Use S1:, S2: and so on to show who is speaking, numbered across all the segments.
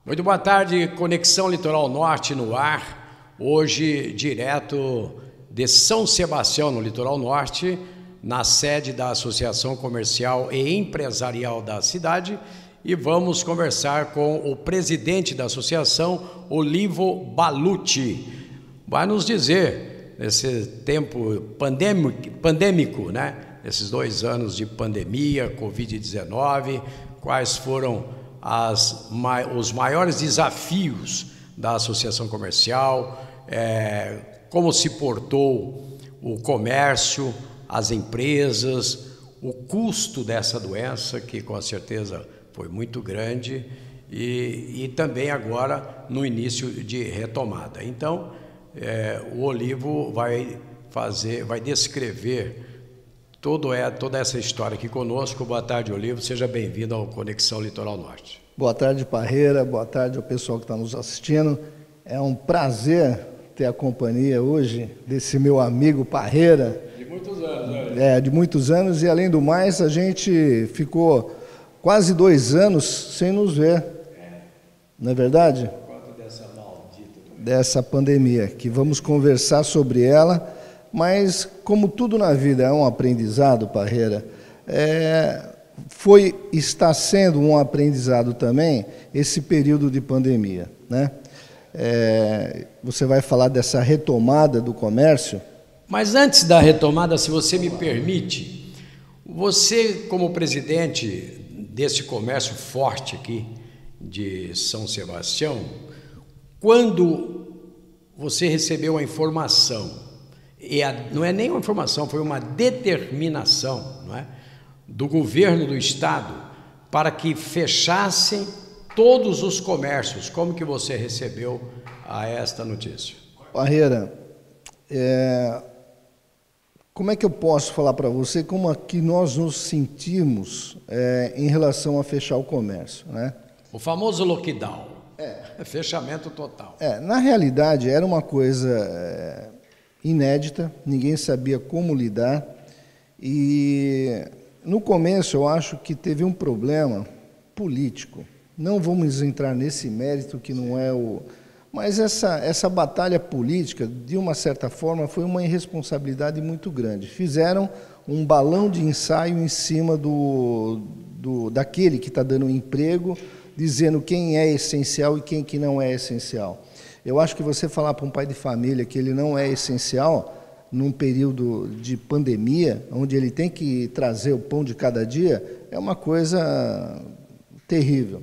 S1: Muito boa tarde, Conexão Litoral Norte no ar, hoje direto de São Sebastião, no Litoral Norte, na sede da Associação Comercial e Empresarial da cidade, e vamos conversar com o presidente da associação, Olivo Balucci. Vai nos dizer, nesse tempo pandêmico, né? Esses 2 anos de pandemia, Covid-19, quais foram os maiores desafios da associação comercial, como se portou o comércio, as empresas, o custo dessa doença, que com certeza foi muito grande, e também agora no início de retomada. Então, o Olivo vai descrever toda essa história aqui conosco. Boa tarde, Olivo, seja bem-vindo ao Conexão Litoral Norte.
S2: Boa tarde, Parreira, boa tarde ao pessoal que está nos assistindo. É um prazer ter a companhia hoje desse meu amigo Parreira.
S1: De muitos anos, né?
S2: De muitos anos, e além do mais, a gente ficou quase 2 anos sem nos ver. Não é verdade?
S1: Por conta dessa maldita
S2: dessa pandemia, que vamos conversar sobre ela. Mas, como tudo na vida é um aprendizado, Parreira, está sendo um aprendizado também esse período de pandemia, né? Você vai falar dessa retomada do comércio.
S1: Mas antes da retomada, se você me permite, você como presidente desse comércio forte aqui de São Sebastião, quando você recebeu a informação, não é nem uma informação, foi uma determinação, não é, do governo do estado para que fechassem todos os comércios, como que você recebeu esta notícia?
S2: Parreira, como é que eu posso falar para você como é que nós nos sentimos em relação a fechar o comércio, né?
S1: O famoso lockdown, fechamento total.
S2: Na realidade era uma coisa inédita, ninguém sabia como lidar, e no começo eu acho que teve um problema político. Não vamos entrar nesse mérito que não é o... Mas essa batalha política, de uma certa forma, foi uma irresponsabilidade muito grande. Fizeram um balão de ensaio em cima daquele que está dando emprego, dizendo quem é essencial e quem que não é essencial. Eu acho que você falar para um pai de família que ele não é essencial num período de pandemia, onde ele tem que trazer o pão de cada dia, é uma coisa terrível.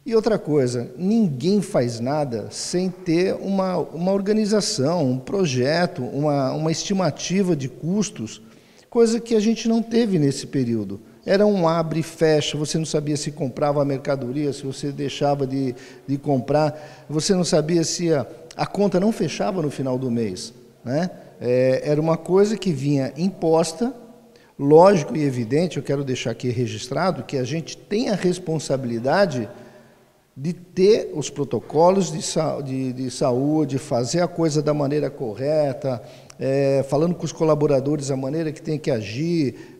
S2: E outra coisa, ninguém faz nada sem ter uma organização, um projeto, uma estimativa de custos, coisa que a gente não teve nesse período. Era um abre e fecha, você não sabia se comprava a mercadoria, se você deixava de comprar, você não sabia se a conta não fechava no final do mês, né? Era uma coisa que vinha imposta, lógico e evidente, eu quero deixar aqui registrado, que a gente tem a responsabilidade de ter os protocolos de saúde, fazer a coisa da maneira correta, falando com os colaboradores a maneira que tem que agir,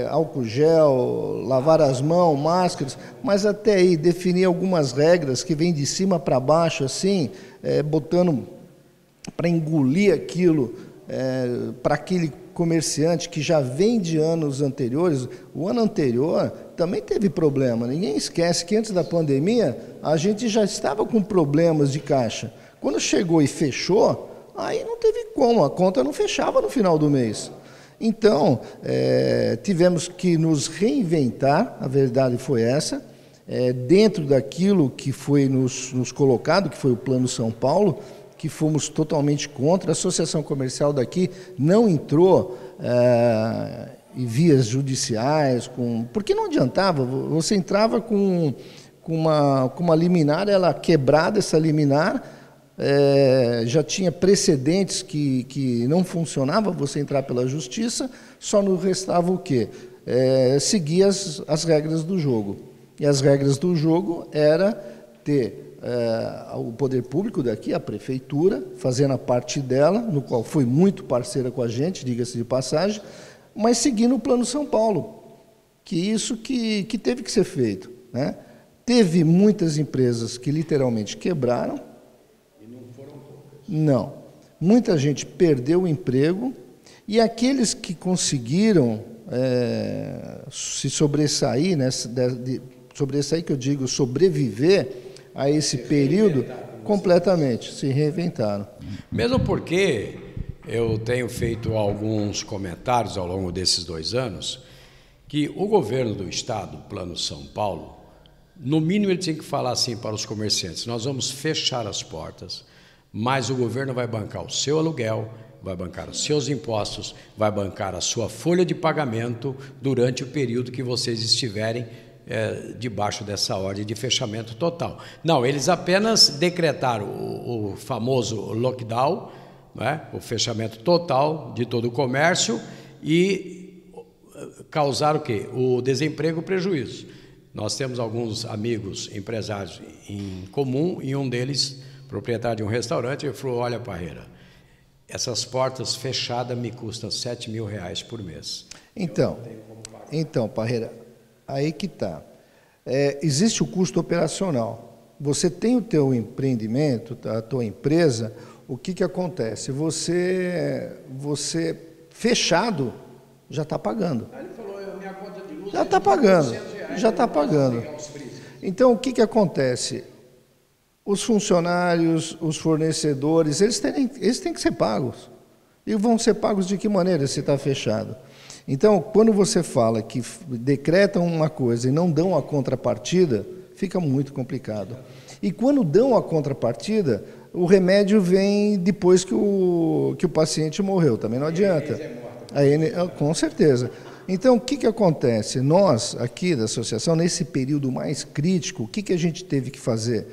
S2: álcool gel, lavar as mãos, máscaras, mas até aí definir algumas regras que vêm de cima para baixo, assim, botando para engolir aquilo, para aquele comerciante que já vem de anos anteriores. O ano anterior também teve problema. Ninguém esquece que antes da pandemia a gente já estava com problemas de caixa. Quando chegou e fechou, aí não teve como, a conta não fechava no final do mês. Então, tivemos que nos reinventar, a verdade foi essa, dentro daquilo que foi nos colocado, que foi o Plano São Paulo, que fomos totalmente contra. A associação comercial daqui não entrou em vias judiciais, porque não adiantava, você entrava com uma liminar, ela quebrada, essa liminar, já tinha precedentes que não funcionava você entrar pela justiça, só nos restava o quê? Seguir as regras do jogo. E as regras do jogo era ter o poder público daqui, a prefeitura, fazendo a parte dela, no qual foi muito parceira com a gente, diga-se de passagem, mas seguindo o Plano São Paulo, que isso que teve que ser feito, né? Teve muitas empresas que literalmente quebraram.
S1: E não foram poucas.
S2: Não. Muita gente perdeu o emprego e aqueles que conseguiram se sobressair, né, sobressair que eu digo, sobreviver a esse período, completamente, se reinventaram.
S1: Mesmo porque eu tenho feito alguns comentários ao longo desses 2 anos que o governo do estado, o Plano São Paulo, no mínimo ele tinha que falar assim para os comerciantes: nós vamos fechar as portas, mas o governo vai bancar o seu aluguel, vai bancar os seus impostos, vai bancar a sua folha de pagamento durante o período que vocês estiverem debaixo dessa ordem de fechamento total. Não, eles apenas decretaram o famoso lockdown, né, o fechamento total de todo o comércio, e causaram o quê? O desemprego, o prejuízo. Nós temos alguns amigos empresários em comum, e um deles, proprietário de um restaurante, ele falou: olha, Parreira, essas portas fechadas me custam R$7.000 por mês.
S2: Então, Parreira, aí que está. Existe o custo operacional. Você tem o teu empreendimento, a tua empresa, o que acontece? Você fechado já está pagando.
S1: Aí ele falou: minha conta de luz
S2: já está pagando, já está pagando. Então, o que acontece? Os funcionários, os fornecedores, eles têm que ser pagos. E vão ser pagos de que maneira se está fechado? Então, quando você fala que decretam uma coisa e não dão a contrapartida, fica muito complicado. E quando dão a contrapartida, o remédio vem depois que o paciente morreu, também não adianta. Com certeza. Então, o que acontece? Nós, aqui da associação, nesse período mais crítico, o que a gente teve que fazer?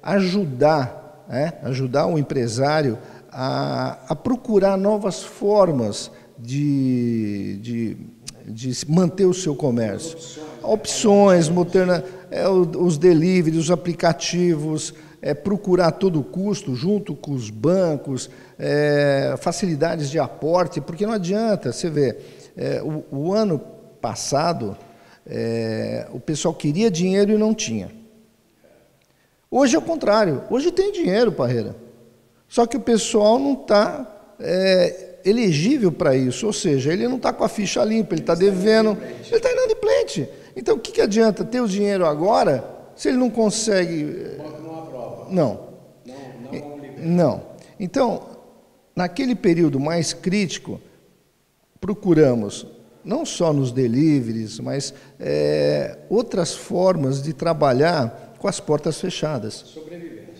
S2: Ajudar o empresário a procurar novas formas de manter o seu comércio. Opções, os deliveries, os aplicativos, procurar a todo custo, junto com os bancos, facilidades de aporte, porque não adianta, você vê, o ano passado, o pessoal queria dinheiro e não tinha. Hoje é o contrário, hoje tem dinheiro, Parreira, só que o pessoal não está elegível para isso, ou seja, ele não está com a ficha limpa, ele está devendo, ele está inadimplente. Então, o que adianta ter o dinheiro agora, se ele não consegue... Não. Então, naquele período mais crítico, procuramos, não só nos deliveries, mas outras formas de trabalhar com as portas fechadas.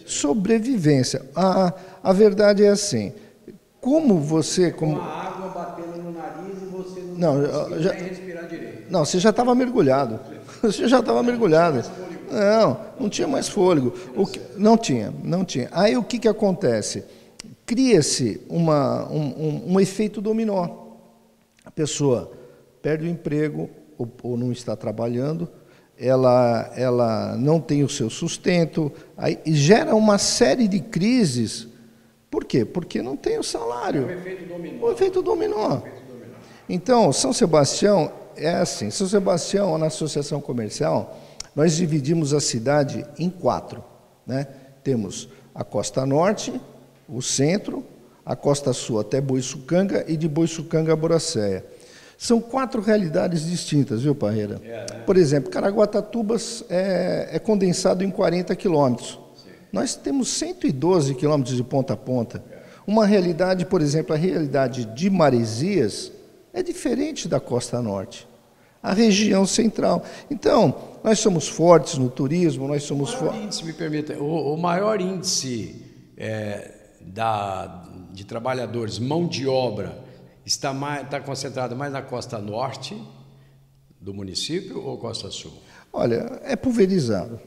S2: Sobrevivência. A verdade é assim, como você...
S1: Com a água batendo no nariz e você não conseguia nem respirar direito.
S2: Não, você já estava mergulhado. Você já estava mergulhado. Não tinha mais fôlego. Não tinha. Aí o que acontece? Cria-se um efeito dominó. A pessoa perde o emprego ou não está trabalhando, ela não tem o seu sustento, aí gera uma série de crises. Por quê? Porque não tem o salário. O efeito dominó. Então, São Sebastião é assim. São Sebastião, na associação comercial, nós dividimos a cidade em 4. Né? Temos a Costa Norte, o centro, a Costa Sul até Boiçucanga e de Boiçucanga a Boracéia. São 4 realidades distintas, viu, Parreira? Por exemplo, Caraguatatuba é condensado em 40 quilômetros. Nós temos 112 quilômetros de ponta a ponta. Uma realidade, por exemplo, a realidade de Maresias é diferente da Costa Norte, a região central. Então, nós somos fortes no turismo, nós somos fortes...
S1: Me permita, o maior índice de trabalhadores, mão de obra, está concentrado mais na Costa Norte do município ou Costa Sul?
S2: Olha, é pulverizado.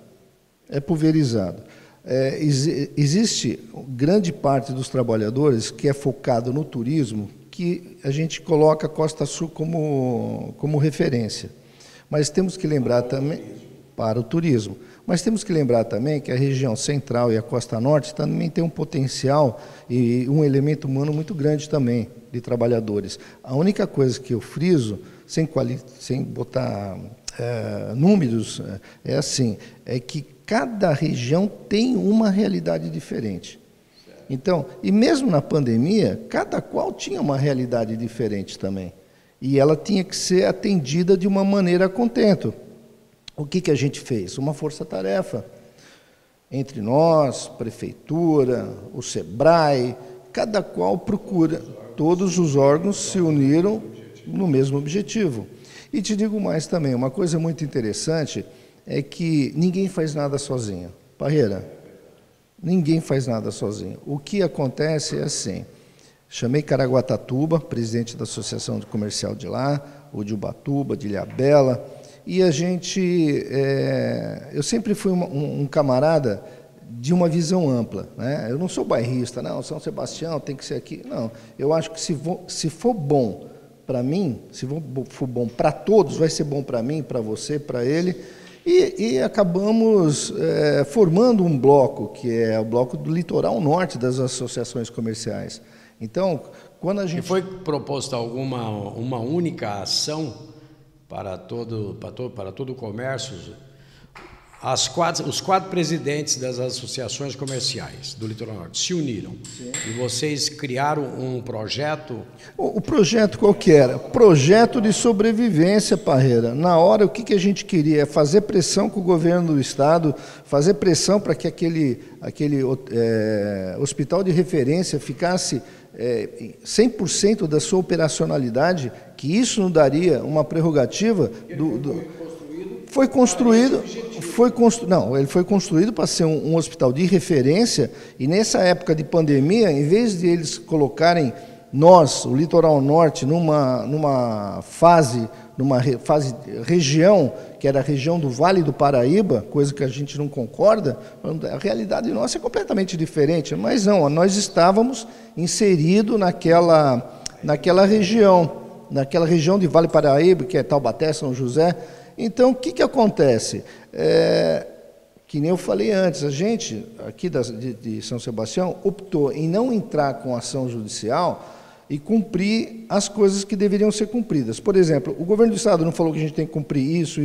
S2: Existe grande parte dos trabalhadores que é focado no turismo, que a gente coloca a Costa Sul como referência. Mas temos que lembrar também, para o turismo, mas temos que lembrar também que a região central e a Costa Norte também tem um potencial e um elemento humano muito grande também de trabalhadores. A única coisa que eu friso, sem botar números, é assim, é que cada região tem uma realidade diferente. Então, e mesmo na pandemia, cada qual tinha uma realidade diferente também. E ela tinha que ser atendida de uma maneira a contento. O que a gente fez? Uma força-tarefa entre nós, prefeitura, o SEBRAE, cada qual procura, todos os órgãos se uniram no mesmo objetivo. E te digo mais também, uma coisa muito interessante é que ninguém faz nada sozinho. Parreira, ninguém faz nada sozinho. O que acontece é assim, chamei Caraguatatuba, presidente da Associação Comercial de lá, o de Ubatuba, de Ilhabela, e a gente, eu sempre fui um camarada de uma visão ampla, né? Eu não sou bairrista, não, São Sebastião tem que ser aqui, não. Eu acho que se for bom para mim, se for bom para todos, vai ser bom para mim, para você, para ele, e acabamos formando um bloco, que é o bloco do Litoral Norte das associações comerciais. Então, quando a gente...
S1: E foi proposta uma única ação para todo o comércio? Os quatro presidentes das associações comerciais do Litoral Norte se uniram. Sim. E vocês criaram um projeto?
S2: O projeto qual que era? Projeto de sobrevivência, Parreira. Na hora, o que a gente queria? Fazer pressão com o governo do Estado, fazer pressão para que aquele hospital de referência ficasse 100% da sua operacionalidade, que isso não daria uma prerrogativa ele foi construído para ser um hospital de referência, e nessa época de pandemia, em vez de eles colocarem nós, o Litoral Norte, numa região, que era a região do Vale do Paraíba, coisa que a gente não concorda, a realidade nossa é completamente diferente, mas não, nós estávamos inseridos naquela região de Vale do Paraíba, que é Taubaté, São José. Então, o que acontece? Que nem eu falei antes, a gente, aqui de São Sebastião, optou em não entrar com ação judicial e cumprir as coisas que deveriam ser cumpridas. Por exemplo, o governo do Estado não falou que a gente tem que cumprir isso?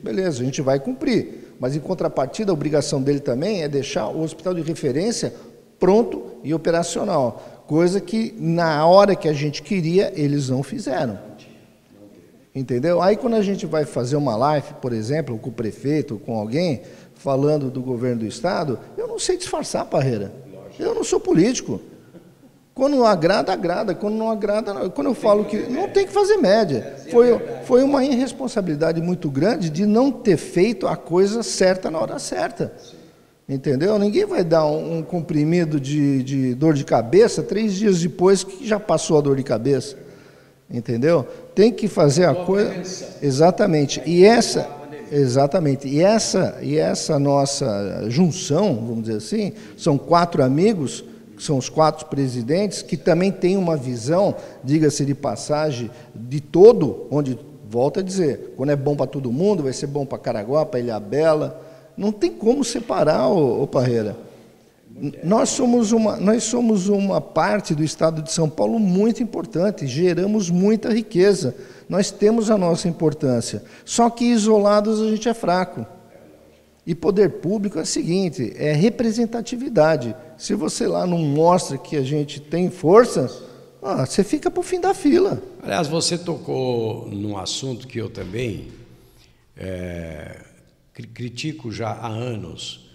S2: Beleza, a gente vai cumprir. Mas, em contrapartida, a obrigação dele também é deixar o hospital de referência pronto e operacional. Coisa que, na hora que a gente queria, eles não fizeram. Entendeu? Aí, quando a gente vai fazer uma live, por exemplo, com o prefeito, com alguém, falando do governo do Estado, eu não sei disfarçar, Parreira. Eu não sou político. Quando agrada, agrada. Quando não agrada, não. Quando eu falo que não tem que fazer média. Foi uma irresponsabilidade muito grande de não ter feito a coisa certa na hora certa. Entendeu? Ninguém vai dar um comprimido de dor de cabeça 3 dias depois que já passou a dor de cabeça. Entendeu? Tem que fazer a coisa... Exatamente. E essa nossa junção, vamos dizer assim, são 4 amigos, que são os 4 presidentes, que também têm uma visão, diga-se de passagem, de todo, onde, volta a dizer, quando é bom para todo mundo, vai ser bom para Caraguá, para Ilhabela. Não tem como separar, ô Parreira. Nós somos uma parte do Estado de São Paulo muito importante, geramos muita riqueza, nós temos a nossa importância, só que isolados a gente é fraco. E poder público é o seguinte, é representatividade. Se você lá não mostra que a gente tem força, você fica para o fim da fila.
S1: Aliás, você tocou num assunto que eu também critico já há anos,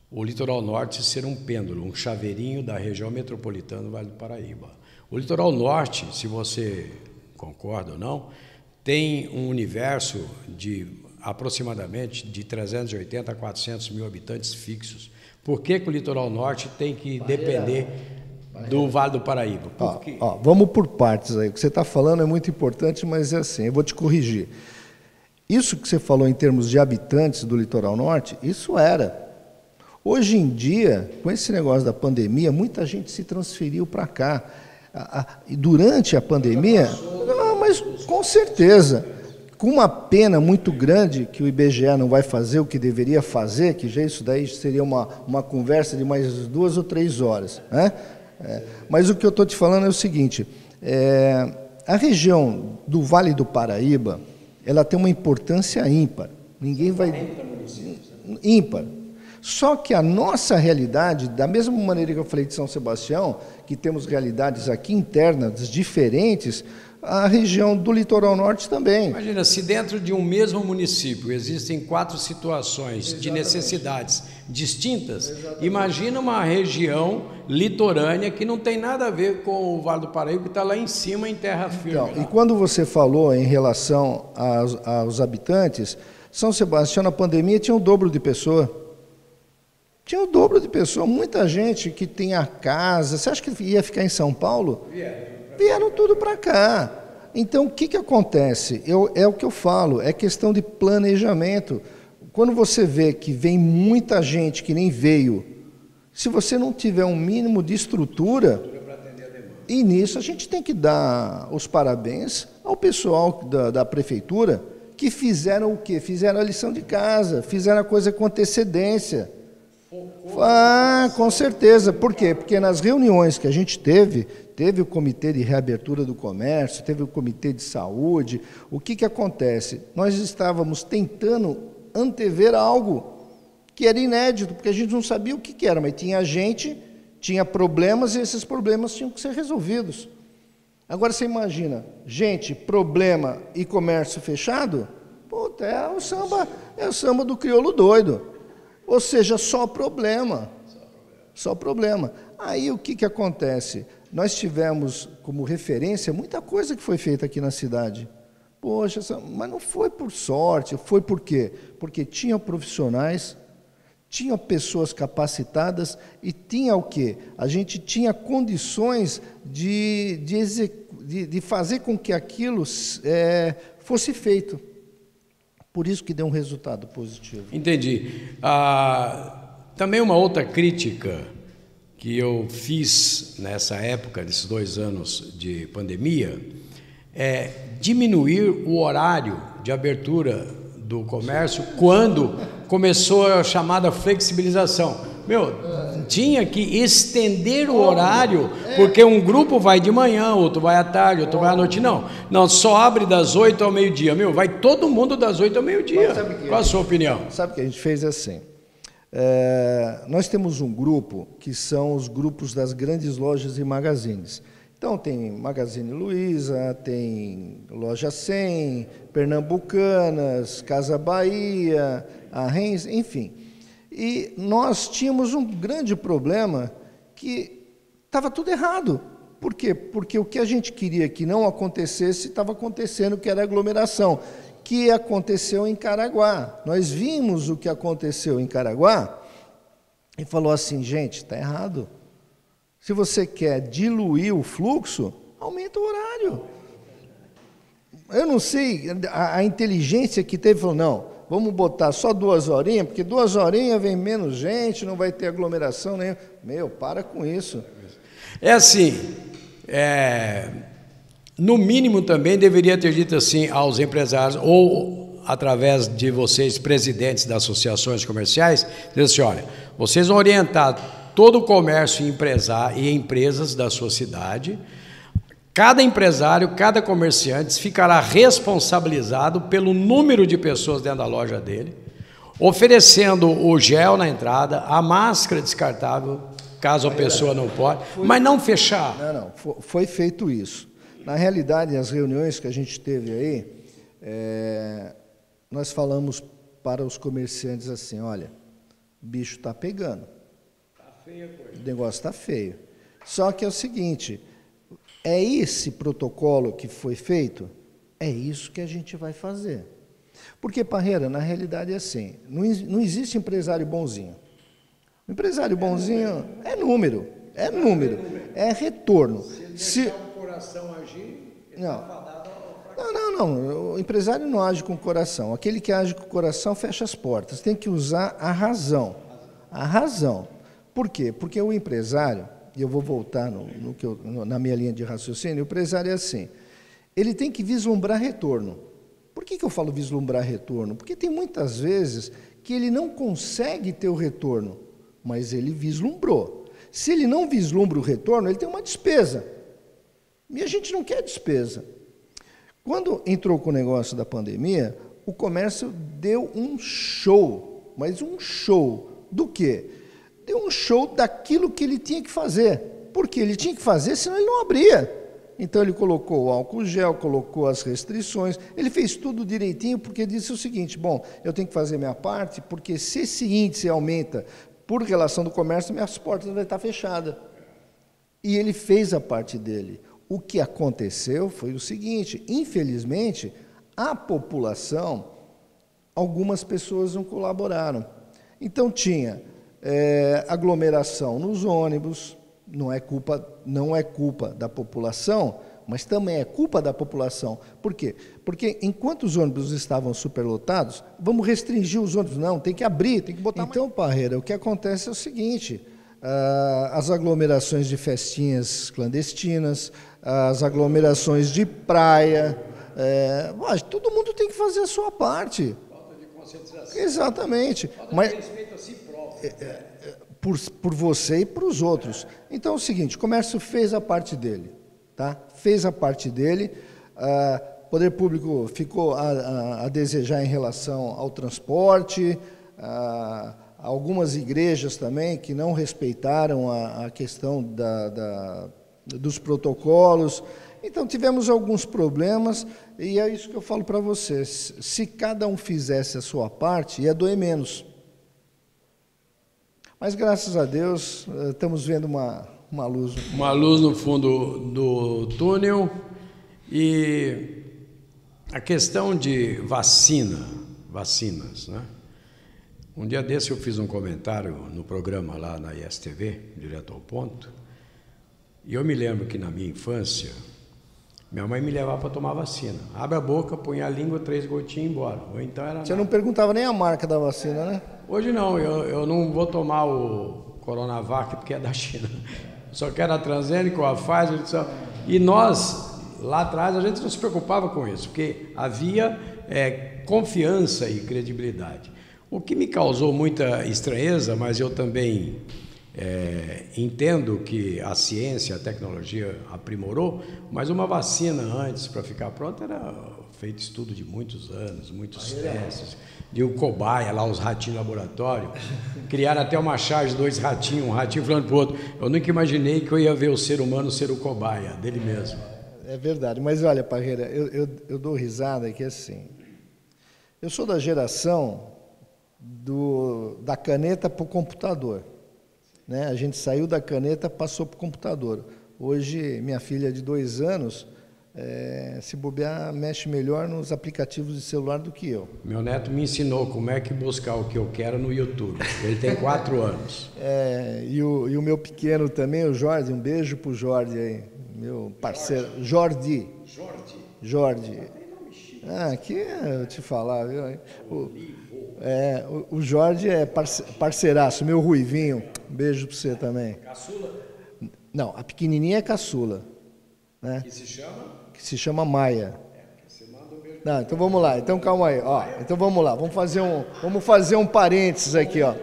S1: o Litoral Norte ser um pêndulo, um chaveirinho da região metropolitana do Vale do Paraíba. O Litoral Norte, se você concorda ou não, tem um universo de aproximadamente de 380 a 400 mil habitantes fixos. Por que o Litoral Norte tem que depender do Vale do Paraíba?
S2: Vamos por partes aí. O que você está falando é muito importante, mas é assim, eu vou te corrigir. Isso que você falou em termos de habitantes do Litoral Norte, isso era. Hoje em dia, com esse negócio da pandemia, muita gente se transferiu para cá. Durante a pandemia, mas com certeza, com uma pena muito grande que o IBGE não vai fazer o que deveria fazer, que já isso daí seria uma conversa de mais 2 ou 3 horas. Né? Mas o que eu estou te falando é o seguinte, a região do Vale do Paraíba, ela tem uma importância ímpar. Ninguém vai... ímpar. Só que a nossa realidade, da mesma maneira que eu falei de São Sebastião, que temos realidades aqui internas diferentes, a região do litoral norte também.
S1: Imagina, se dentro de um mesmo município existem 4 situações de necessidades distintas, imagina uma região litorânea que não tem nada a ver com o Vale do Paraíba, que está lá em cima em terra firme.
S2: Então, e quando você falou em relação aos habitantes, São Sebastião na pandemia tinha o dobro de pessoa. Tinha o dobro de pessoas, muita gente que tinha casa. Você acha que ia ficar em São Paulo? Vieram tudo para cá. Então, o que acontece? É o que eu falo, é questão de planejamento. Quando você vê que vem muita gente que nem veio, se você não tiver um mínimo de estrutura, e nisso a gente tem que dar os parabéns ao pessoal da prefeitura, que fizeram o quê? Fizeram a lição de casa, fizeram a coisa com antecedência. Com certeza. Por quê? Porque nas reuniões que a gente teve o comitê de reabertura do comércio, teve o comitê de saúde. O que acontece? Nós estávamos tentando antever algo que era inédito, porque a gente não sabia o que era, mas tinha gente, tinha problemas, e esses problemas tinham que ser resolvidos. Agora você imagina, gente, problema e comércio fechado? Puta, é o samba do crioulo doido. Ou seja, só problema. Só problema. Aí o que acontece? Nós tivemos como referência muita coisa que foi feita aqui na cidade. Poxa, mas não foi por sorte, foi por quê? Porque tinha profissionais, tinha pessoas capacitadas e tinha o quê? A gente tinha condições de fazer com que aquilo fosse feito. Por isso que deu um resultado positivo.
S1: Entendi. Também uma outra crítica que eu fiz nessa época, desses 2 anos de pandemia, é diminuir o horário de abertura do comércio quando começou a chamada flexibilização. Tinha que estender o horário, porque um grupo vai de manhã, outro vai à tarde, outro vai à noite. Não, só abre das 8 ao meio-dia. Vai todo mundo das 8 ao meio-dia. Qual a sua opinião?
S2: Sabe o que a gente fez assim? Nós temos um grupo que são os grupos das grandes lojas e magazines. Então, tem Magazine Luiza, tem Loja 100, Pernambucanas, Casa Bahia, a Renz, enfim. E nós tínhamos um grande problema que estava tudo errado. Por quê? Porque o que a gente queria que não acontecesse estava acontecendo, que era aglomeração, que aconteceu em Caraguá. Nós vimos o que aconteceu em Caraguá e falou assim, gente, está errado. Se você quer diluir o fluxo, aumenta o horário. Eu não sei, a inteligência que teve falou, não, vamos botar só 2 horinhas, porque 2 horinhas vem menos gente, não vai ter aglomeração nenhuma. Para com isso.
S1: É assim, no mínimo também deveria ter dito assim aos empresários, ou através de vocês, presidentes das associações comerciais, dizer assim, olha, vocês vão orientar todo o comércio e empresas da sua cidade. Cada empresário, cada comerciante ficará responsabilizado pelo número de pessoas dentro da loja dele, oferecendo o gel na entrada, a máscara descartável, caso a pessoa não pode, mas não fechar.
S2: Não, foi feito isso. Na realidade, as reuniões que a gente teve aí, nós falamos para os comerciantes assim, olha, o bicho está pegando. O negócio está feio. Só que é o seguinte, é esse protocolo que foi feito, é isso que a gente vai fazer. Porque, Parreira, na realidade é assim, não existe empresário bonzinho. O empresário bonzinho é número, é retorno.
S1: Se ele deixar o coração agir, ele está fadado ao fracasso.
S2: Não, o empresário não age com o coração. Aquele que age com o coração fecha as portas. Tem que usar a razão. A razão. Por quê? Porque o empresário, e eu vou voltar na minha linha de raciocínio, o empresário é assim, ele tem que vislumbrar retorno. Por que eu falo vislumbrar retorno? Porque tem muitas vezes que ele não consegue ter o retorno, mas ele vislumbrou. Se ele não vislumbra o retorno, ele tem uma despesa. E a gente não quer despesa. Quando entrou com o negócio da pandemia, o comércio deu um show, mas um show do quê? Deu um show daquilo que ele tinha que fazer, porque ele tinha que fazer, senão ele não abria. Então ele colocou o álcool gel, colocou as restrições, ele fez tudo direitinho, porque disse o seguinte: bom, eu tenho que fazer minha parte, porque se esse índice aumenta por relação do comércio, minhas portas vão estar fechadas. E ele fez a parte dele. O que aconteceu foi o seguinte: infelizmente, a população, algumas pessoas não colaboraram. Então tinha aglomeração nos ônibus, não é culpa da população, mas também é culpa da população. Por quê? Porque enquanto os ônibus estavam superlotados, vamos restringir os ônibus. Não, tem que abrir, tem que botar... Então, Parreira, o que acontece é o seguinte: as aglomerações de festinhas clandestinas, as aglomerações de praia, todo mundo tem que fazer a sua parte.
S1: Falta de conscientização.
S2: Exatamente.
S1: Falta de respeito a si próprio.
S2: Por você e para os outros. Então é o seguinte: o comércio fez a parte dele, tá? Fez a parte dele. O poder público ficou a desejar em relação ao transporte, algumas igrejas também que não respeitaram a questão dos protocolos. Então tivemos alguns problemas, e é isso que eu falo para vocês: se cada um fizesse a sua parte, ia doer menos. Mas, graças a Deus, estamos vendo uma luz.
S1: Uma luz no fundo do túnel. E a questão de vacinas, né? Um dia desse eu fiz um comentário no programa lá na ISTV, direto ao ponto, e eu me lembro que na minha infância, minha mãe me levava para tomar vacina. Abre a boca, põe a língua, 3 gotinhas e embora. Ou então era
S2: Você não perguntava nem a marca da vacina, né?
S1: Hoje não, eu não vou tomar o Coronavac porque é da China. Só quero a Transgênica, a Pfizer. E nós, lá atrás, a gente não se preocupava com isso, porque havia confiança e credibilidade. O que me causou muita estranheza, mas eu também entendo que a ciência, a tecnologia aprimorou, mas uma vacina antes, para ficar pronta, era feito estudo de muitos anos, muitos testes, de um cobaia lá, os ratinhos de laboratório, criaram até uma charge de 2 ratinhos, um ratinho falando para o outro. Eu nunca imaginei que eu ia ver o ser humano ser o cobaia dele mesmo.
S2: É verdade, mas olha, Parreira, eu dou risada que assim, eu sou da geração da caneta para o computador, né? A gente saiu da caneta, passou para o computador. Hoje, minha filha de 2 anos, se bobear, mexe melhor nos aplicativos de celular do que eu.
S1: Meu neto me ensinou como é que buscar o que eu quero no YouTube. Ele tem 4 anos.
S2: E o meu pequeno também, o Jorge, um beijo pro Jorge aí, meu parceiro. Jorge. Aqui eu te falar, viu? O Jorge é parceiraço, meu ruivinho. Um beijo para você também.
S1: Caçula?
S2: Não, a pequenininha é caçula, né?
S1: Que se chama?
S2: Que se chama Maia. Não, então vamos lá. Então calma aí, ó. Então vamos lá. Vamos fazer um parênteses aqui, ó.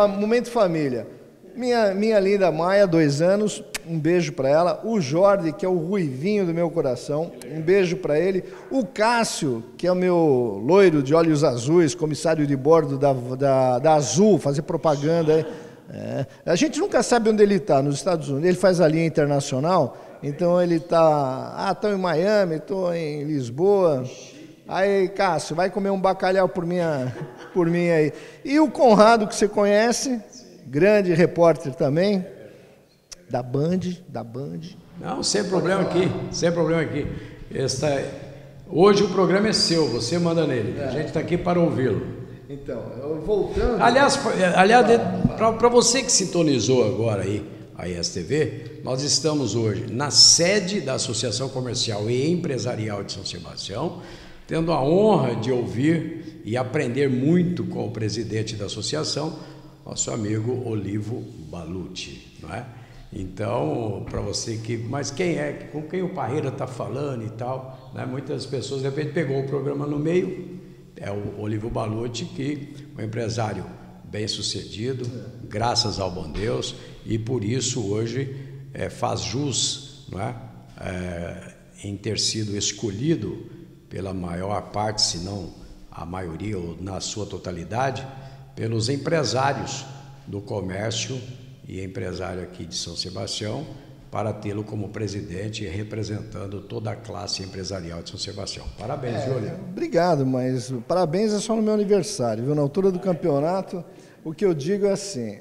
S2: Momento família. Minha linda Maia, 2 anos. Um beijo para ela. O Jorge, que é o ruivinho do meu coração. Um beijo para ele. O Cássio, que é o meu loiro de olhos azuis, comissário de bordo da Azul, fazer propaganda aí. A gente nunca sabe onde ele está, nos Estados Unidos. Ele faz a linha internacional, então ele está... estou em Miami, estou em Lisboa. Aí, Cássio, vai comer um bacalhau por mim aí. E o Conrado, que você conhece, grande repórter também, da Band.
S1: Não, sem problema aqui. Hoje o programa é seu, você manda nele. A gente está aqui para ouvi-lo.
S2: Então, voltando...
S1: Aliás, para você que sintonizou agora aí a ISTV, nós estamos hoje na sede da Associação Comercial e Empresarial de São Sebastião, tendo a honra de ouvir e aprender muito com o presidente da associação, nosso amigo Olivo Balucci, não é? Então, para você mas quem é, com quem o Parreira está falando e tal, né? Muitas pessoas de repente pegou o programa no meio. É o Olivo Balucci, que é um empresário bem sucedido, graças ao bom Deus, e por isso hoje faz jus, não é? Em ter sido escolhido pela maior parte, se não a maioria ou na sua totalidade, pelos empresários do comércio e empresário aqui de São Sebastião, para tê-lo como presidente e representando toda a classe empresarial de São Sebastião. Parabéns, Júlio.
S2: Obrigado, mas parabéns é só no meu aniversário, viu? Na altura do campeonato, o que eu digo é assim,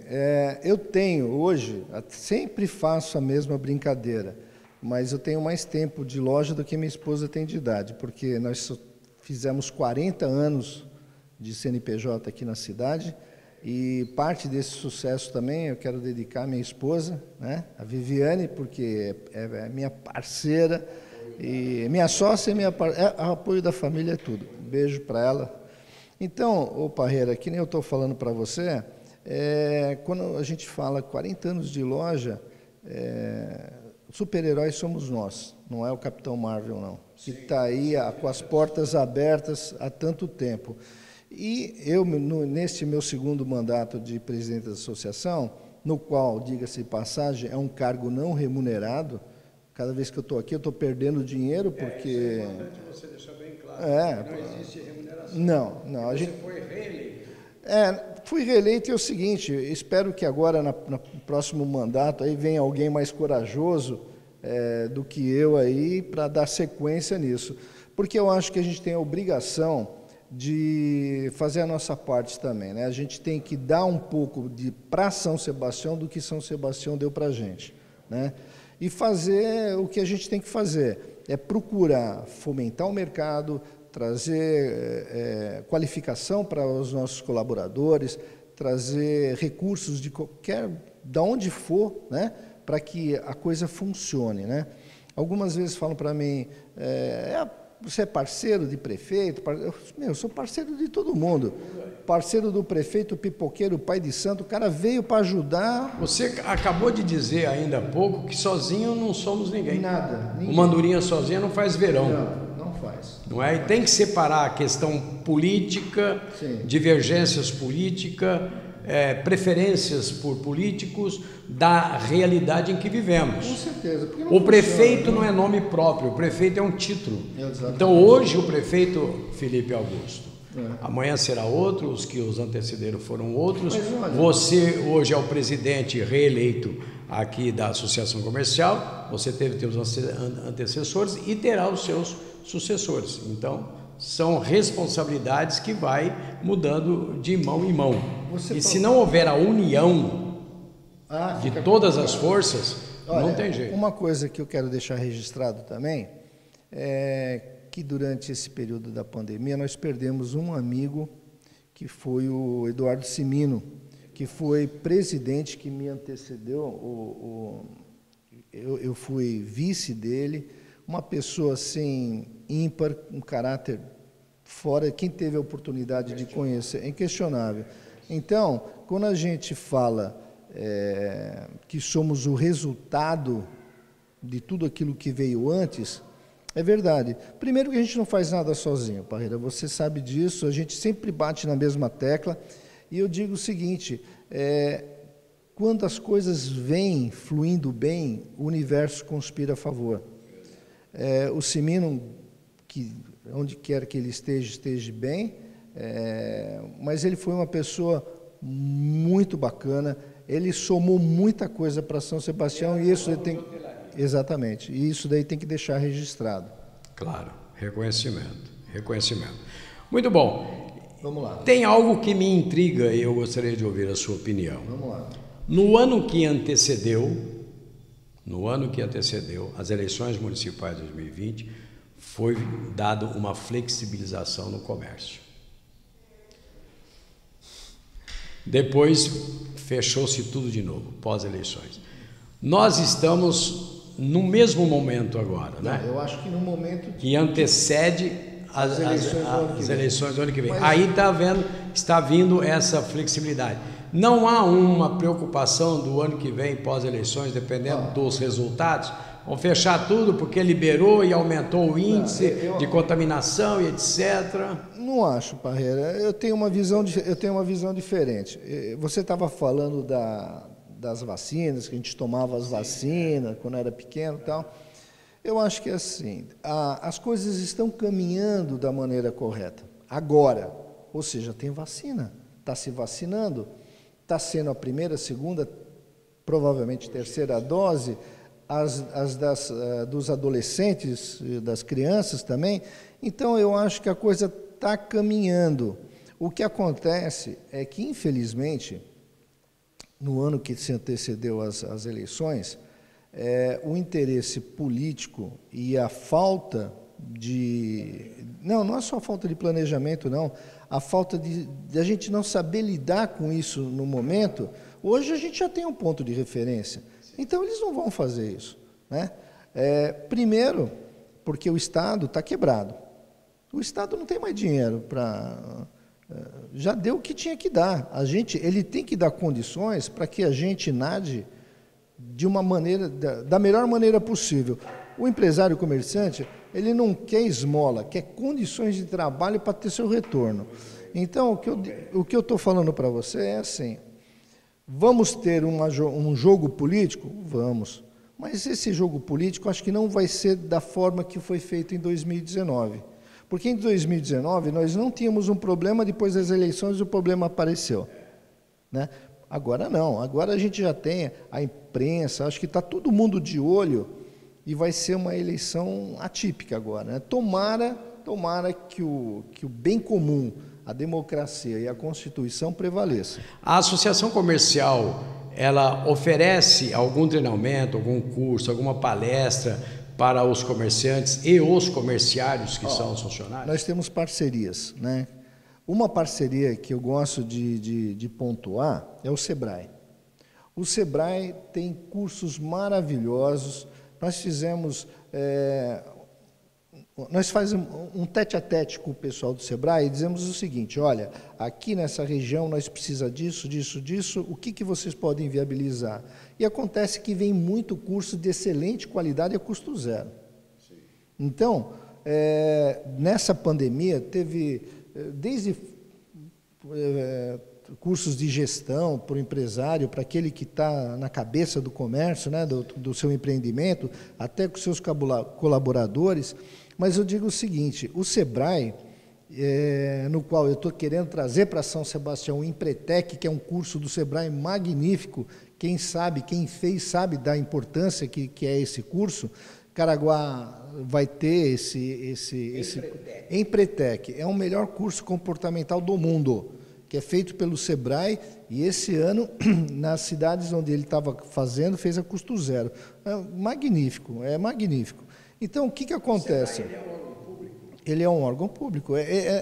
S2: eu tenho hoje, sempre faço a mesma brincadeira, mas eu tenho mais tempo de loja do que minha esposa tem de idade, porque nós fizemos 40 anos de CNPJ aqui na cidade, e parte desse sucesso também eu quero dedicar à minha esposa, né, a Viviane, porque é minha parceira, e minha sócia, o apoio da família é tudo. Um beijo para ela. Então, ô Parreira, que nem eu estou falando para você, quando a gente fala 40 anos de loja, super-heróis somos nós, não é o Capitão Marvel, não, que está aí com as portas abertas há tanto tempo. E eu, neste meu segundo mandato de presidente da associação, no qual, diga-se de passagem, é um cargo não remunerado, cada vez que eu estou aqui eu estou perdendo dinheiro, porque... Isso é importante você deixar bem claro, não existe remuneração. Não. Você foi reeleito. Fui reeleito e é o seguinte, espero que agora, no próximo mandato, aí venha alguém mais corajoso do que eu aí, para dar sequência nisso. Porque eu acho que a gente tem a obrigação de fazer a nossa parte também, né? A gente tem que dar um pouco para São Sebastião do que São Sebastião deu para a gente, né? E fazer o que a gente tem que fazer, procurar fomentar o mercado, trazer qualificação para os nossos colaboradores, trazer recursos de onde for, né? Para que a coisa funcione, né? Algumas vezes falam para mim, você é parceiro de prefeito? Eu sou parceiro de todo mundo. Parceiro do prefeito, pipoqueiro, pai de santo. O cara veio para ajudar.
S1: Você acabou de dizer ainda há pouco que sozinho não somos ninguém.
S2: Nada. Ninguém.
S1: O Mandurinha sozinho não faz verão.
S2: Não faz.
S1: Não é? E tem que separar a questão política,
S2: sim,
S1: divergências políticas, preferências por políticos, da realidade em que vivemos.
S2: Com certeza.
S1: O prefeito não é nome próprio, o prefeito é um título.
S2: Exatamente.
S1: Então hoje o prefeito Felipe Augusto, amanhã será outro, os que os antecederam foram outros. Você hoje é o presidente reeleito aqui da Associação Comercial, você teve teus antecessores e terá os seus sucessores. Então, são responsabilidades que vai mudando de mão em mão. Se não houver a união de todas as forças, não tem jeito.
S2: Uma coisa que eu quero deixar registrado também é que durante esse período da pandemia nós perdemos um amigo, que foi o Eduardo Cimino, que foi presidente que me antecedeu, eu fui vice dele, uma pessoa assim, ímpar, um caráter fora, quem teve a oportunidade de conhecer, é inquestionável. Então, quando a gente fala que somos o resultado de tudo aquilo que veio antes, é verdade. Primeiro que a gente não faz nada sozinho, Parreira, você sabe disso, a gente sempre bate na mesma tecla, e eu digo o seguinte, quando as coisas vêm fluindo bem, o universo conspira a favor. O Cimino, que onde quer que ele esteja bem, mas ele foi uma pessoa muito bacana, ele somou muita coisa para São Sebastião e isso tem... Exatamente, e isso daí tem que deixar registrado.
S1: Claro, reconhecimento. Muito bom.
S2: Vamos lá.
S1: Tem algo que me intriga e eu gostaria de ouvir a sua opinião.
S2: Vamos lá.
S1: No ano que antecedeu as eleições municipais de 2020, foi dada uma flexibilização no comércio. Depois fechou-se tudo de novo, pós-eleições. Nós estamos no mesmo momento agora, né?
S2: Eu acho que no momento
S1: que antecede as eleições do ano que vem. Aí está vindo essa flexibilidade. Não há uma preocupação do ano que vem, pós-eleições, dependendo dos resultados. Vão fechar tudo porque liberou e aumentou o índice de contaminação e etc.
S2: Não acho, Parreira. Eu tenho uma visão diferente. Você estava falando das vacinas, que a gente tomava as vacinas quando era pequeno e tal. Eu acho que é assim, as coisas estão caminhando da maneira correta. Agora, ou seja, tem vacina, está se vacinando, está sendo a primeira, segunda, provavelmente terceira dose, dos adolescentes, das crianças também. Então, eu acho que a coisa está caminhando. O que acontece é que, infelizmente, no ano que se antecedeu às eleições, o interesse político e a falta de... Não é só a falta de planejamento, não. A falta de a gente não saber lidar com isso no momento. Hoje a gente já tem um ponto de referência. Então, eles não vão fazer isso, né? Primeiro, porque o Estado está quebrado. O Estado não tem mais dinheiro para... Já deu o que tinha que dar. Ele tem que dar condições para que a gente nade de uma maneira, da melhor maneira possível. O empresário comerciante, ele não quer esmola, quer condições de trabalho para ter seu retorno. Então, o que eu estou falando para você é assim, vamos ter um jogo político? Vamos. Mas esse jogo político acho que não vai ser da forma que foi feito em 2019. Porque em 2019 nós não tínhamos um problema, depois das eleições o problema apareceu, né? Agora não, agora a gente já tem a imprensa, acho que está todo mundo de olho e vai ser uma eleição atípica agora, né? Tomara que o bem comum, a democracia e a Constituição prevaleçam.
S1: A associação comercial, ela oferece algum treinamento, algum curso, alguma palestra para os comerciantes e os comerciários que são os funcionários?
S2: Nós temos parcerias, né? Uma parceria que eu gosto de pontuar é o Sebrae. O Sebrae tem cursos maravilhosos. Nós fazemos um tete-a-tete com o pessoal do Sebrae e dizemos o seguinte, olha, aqui nessa região nós precisamos disso, o que vocês podem viabilizar? E acontece que vem muito curso de excelente qualidade a custo zero. Sim. Então, nessa pandemia, teve desde cursos de gestão para o empresário, para aquele que está na cabeça do comércio, né, do seu empreendimento, até com seus colaboradores. Mas eu digo o seguinte, o Sebrae, no qual eu estou querendo trazer para São Sebastião o Empretec, que é um curso do Sebrae magnífico, quem fez sabe da importância que é esse curso. Caraguá vai ter esse Empretec, é o melhor curso comportamental do mundo, que é feito pelo Sebrae, e esse ano, nas cidades onde ele estava fazendo, fez a custo zero. É magnífico. Então, o que acontece? Ele é um órgão público.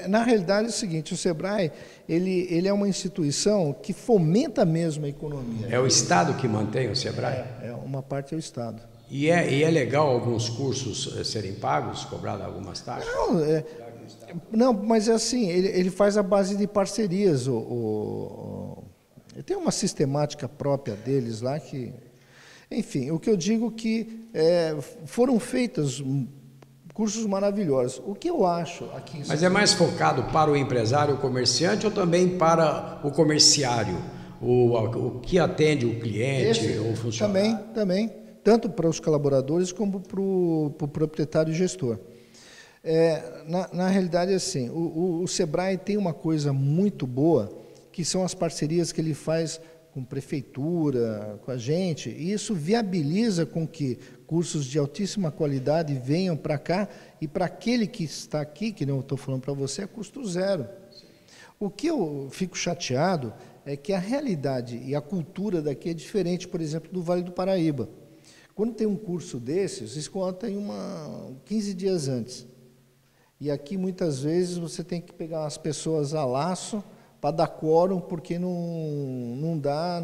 S2: Na realidade é o seguinte, o Sebrae, ele é uma instituição que fomenta mesmo a economia.
S1: É o Estado que mantém o Sebrae?
S2: Uma parte é o Estado.
S1: E é legal alguns cursos serem pagos, cobradas algumas taxas?
S2: Não, mas é assim, ele faz a base de parcerias. Tem uma sistemática própria deles lá que... Enfim, o que eu digo que foram feitos cursos maravilhosos. O que eu acho aqui...
S1: Mas é mais focado para o empresário, o comerciante, ou também para o comerciário? O que atende o cliente, o funcionário?
S2: Também. Tanto para os colaboradores como para o proprietário e gestor. Na realidade, assim, o Sebrae tem uma coisa muito boa, que são as parcerias que ele faz com prefeitura, com a gente, e isso viabiliza com que cursos de altíssima qualidade venham para cá, e para aquele que está aqui, que não eu estou falando para você, é custo zero. O que eu fico chateado é que a realidade e a cultura daqui é diferente, por exemplo, do Vale do Paraíba. Quando tem um curso desses, eles contam 15 dias antes. E aqui, muitas vezes, você tem que pegar as pessoas a laço para dar quórum, porque não dá...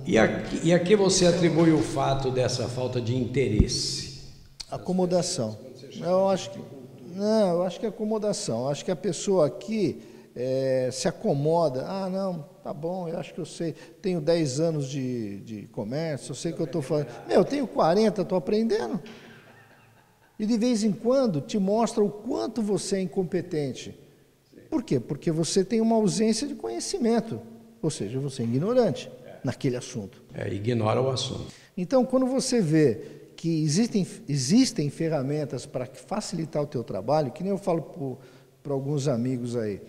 S1: E aqui você atribui o fato dessa falta de interesse?
S2: Acomodação. Eu acho que é acomodação. Eu acho que a pessoa aqui se acomoda. Ah, não, tá bom, eu acho que eu sei. Tenho 10 anos de comércio, eu sei que eu estou falando. Eu tenho 40, estou aprendendo. E de vez em quando te mostra o quanto você é incompetente. Por quê? Porque você tem uma ausência de conhecimento, ou seja, você é ignorante naquele assunto.
S1: Ignora o assunto.
S2: Então, quando você vê que existem ferramentas para facilitar o teu trabalho, que nem eu falo para alguns amigos aí,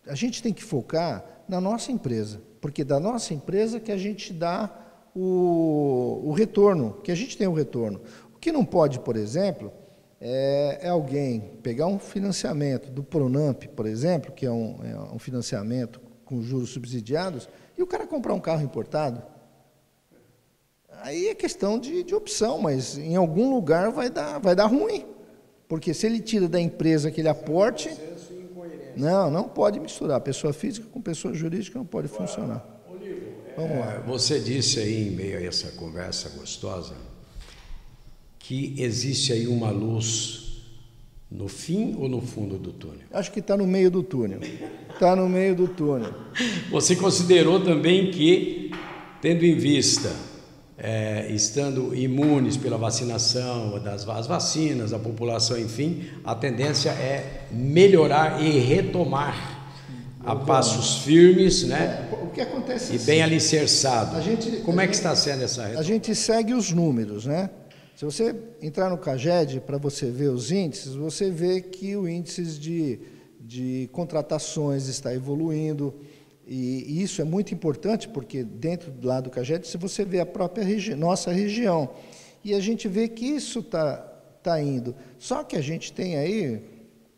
S2: a gente tem que focar na nossa empresa, porque da nossa empresa que a gente dá o retorno, que a gente tem o retorno. O que não pode, por exemplo, é alguém pegar um financiamento do Pronamp, por exemplo, que é um financiamento com juros subsidiados, e o cara comprar um carro importado. Aí é questão de opção, mas em algum lugar vai dar ruim. Porque se ele tira da empresa aquele aporte... Não pode misturar. Pessoa física com pessoa jurídica não pode funcionar. Vamos lá.
S1: Você disse aí, em meio a essa conversa gostosa, que existe aí uma luz no fim ou no fundo do túnel?
S2: Acho que está no meio do túnel. Está no meio do túnel.
S1: Você considerou também que, tendo em vista, estando imunes pela vacinação, das vacinas, a população, enfim, a tendência é melhorar e retomar a passos firmes, né?
S2: O que acontece
S1: e bem alicerçado. Como é que está sendo essa
S2: retomada? A gente segue os números, né? Se você entrar no CAGED para você ver os índices, você vê que o índice de contratações está evoluindo, e isso é muito importante, porque dentro lá do CAGED, se você vê a própria nossa região, e a gente vê que isso está indo. Só que a gente tem aí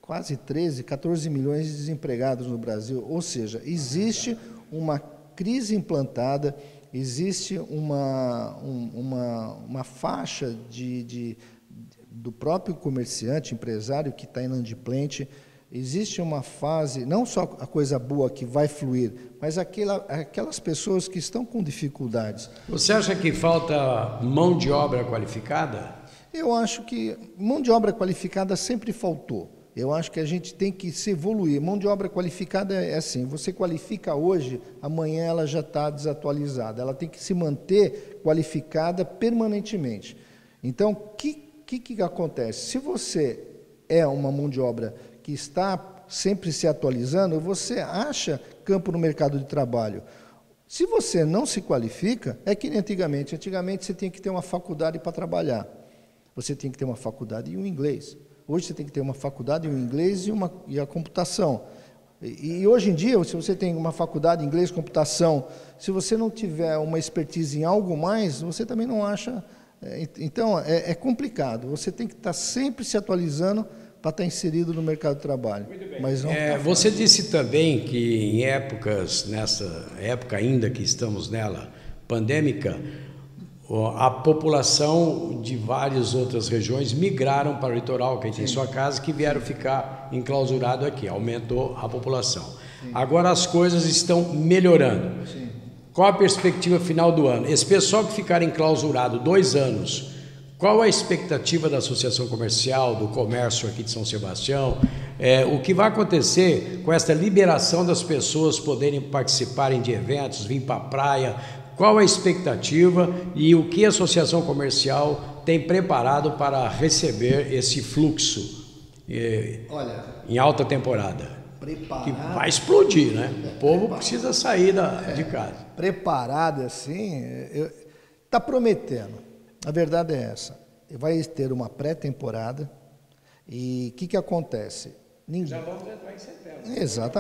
S2: quase 13, 14 milhões de desempregados no Brasil, ou seja, existe uma crise implantada, existe uma faixa do próprio comerciante, empresário que está inadimplente. Existe uma fase, não só a coisa boa que vai fluir, mas aquelas pessoas que estão com dificuldades.
S1: Você acha que falta mão de obra qualificada?
S2: Eu acho que mão de obra qualificada sempre faltou. Eu acho que a gente tem que se evoluir. Mão de obra qualificada é assim, você qualifica hoje, amanhã ela já está desatualizada. Ela tem que se manter qualificada permanentemente. Então, o que acontece? Se você é uma mão de obra que está sempre se atualizando, você acha campo no mercado de trabalho. Se você não se qualifica, é que nem antigamente. Antigamente você tinha que ter uma faculdade para trabalhar. Você tinha que ter uma faculdade e um inglês. Hoje você tem que ter uma faculdade e um inglês e a computação. E hoje em dia, se você tem uma faculdade, inglês, computação, se você não tiver uma expertise em algo mais, você também não acha... Então, é complicado. Você tem que estar sempre se atualizando para estar inserido no mercado de trabalho. Mas não
S1: você disse também que em épocas, nessa época ainda que estamos nela, pandêmica, a população de várias outras regiões migraram para o litoral, quem tem sua casa, que vieram ficar enclausurado aqui, aumentou a população. Sim. Agora as coisas estão melhorando. Sim. Qual a perspectiva final do ano? Esse pessoal que ficar enclausurado 2 anos, qual a expectativa da Associação Comercial, do comércio aqui de São Sebastião? O que vai acontecer com esta liberação das pessoas poderem participarem de eventos, vir para a praia? Qual a expectativa e o que a Associação Comercial tem preparado para receber esse fluxo em alta temporada? Que vai explodir, né? O povo precisa sair de casa.
S2: Preparado assim, está prometendo. A verdade é essa. Vai ter uma pré-temporada e o que acontece?
S1: Já vamos entrar em setembro.
S2: Exato.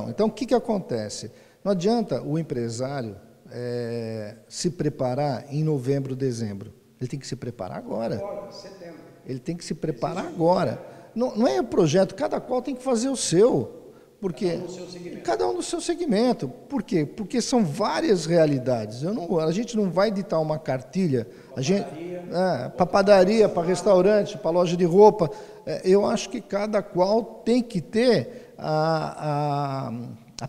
S2: Então o que acontece? Não adianta o empresário se preparar em novembro, dezembro. Ele tem que se preparar agora.
S1: Setembro.
S2: Ele tem que se preparar agora. Não é o projeto, cada qual tem que fazer o seu. Porque cada um no seu segmento. Por quê? Porque são várias realidades. A gente não vai ditar uma cartilha. Para padaria, para restaurante, para loja de roupa. Eu acho que cada qual tem que ter a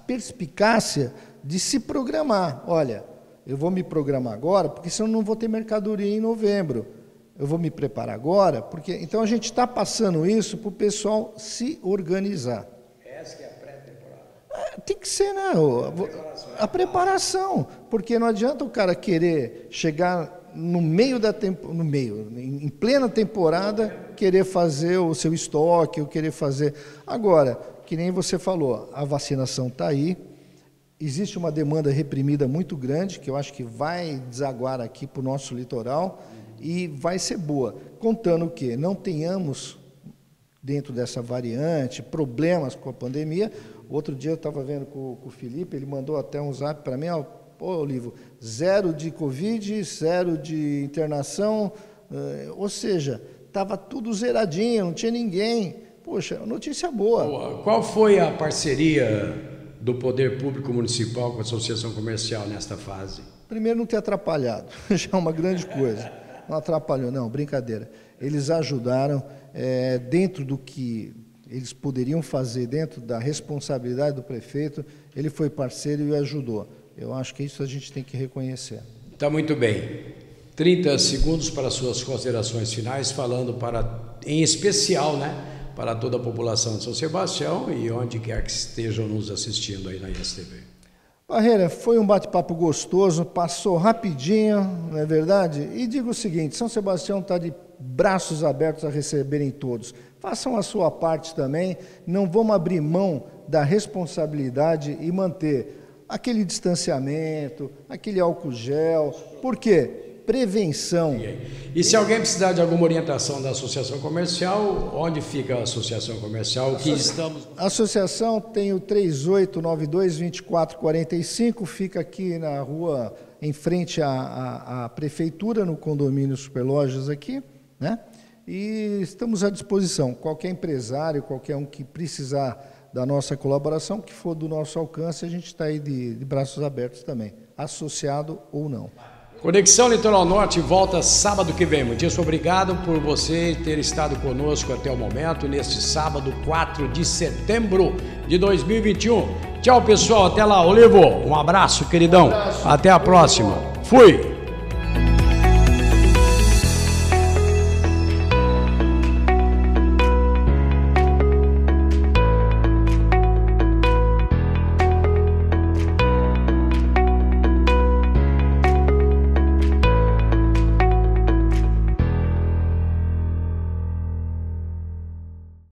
S2: perspicácia de se programar. Olha, eu vou me programar agora, porque senão eu não vou ter mercadoria em novembro. Eu vou me preparar agora, porque... Então a gente está passando isso para o pessoal se organizar.
S1: Essa que é a pré-temporada.
S2: Tem que ser, né? A preparação. Porque não adianta o cara querer chegar no meio da em plena temporada, querer fazer o seu estoque, ou querer fazer... Agora, que nem você falou, a vacinação está aí, existe uma demanda reprimida muito grande, que eu acho que vai desaguar aqui para o nosso litoral e vai ser boa, contando que não tenhamos, dentro dessa variante, problemas com a pandemia. Outro dia eu estava vendo com o Felipe, ele mandou até um zap para mim, ó, pô, Olívio, 0 de Covid, 0 de internação, ou seja, estava tudo zeradinho, não tinha ninguém. Poxa, notícia boa.
S1: Qual foi a parceria do Poder Público Municipal com a Associação Comercial nesta fase?
S2: Primeiro, não ter atrapalhado, já é uma grande coisa. Não atrapalhou, não, brincadeira. Eles ajudaram dentro do que eles poderiam fazer, dentro da responsabilidade do prefeito, ele foi parceiro e ajudou. Eu acho que isso a gente tem que reconhecer.
S1: Está muito bem. 30 segundos para suas considerações finais, falando em especial, né, para toda a população de São Sebastião e onde quer que estejam nos assistindo aí na ISTV.
S2: Barreira, foi um bate-papo gostoso, passou rapidinho, não é verdade? E digo o seguinte, São Sebastião está de braços abertos a receberem todos. Façam a sua parte também, não vamos abrir mão da responsabilidade e manter aquele distanciamento, aquele álcool gel. Por quê? Prevenção.
S1: E se alguém precisar de alguma orientação da Associação Comercial, onde fica a Associação Comercial?
S2: A associação tem o 3892-2445, fica aqui na rua, em frente à Prefeitura, no condomínio Superlojas aqui, né? E estamos à disposição. Qualquer empresário, qualquer um que precisar da nossa colaboração, que for do nosso alcance, a gente está aí de braços abertos também, associado ou não.
S1: Conexão Litoral Norte volta sábado que vem. Muitíssimo obrigado por você ter estado conosco até o momento, neste sábado 4 de setembro de 2021. Tchau, pessoal. Até lá. Olivo, um abraço, queridão. Até a próxima. Fui.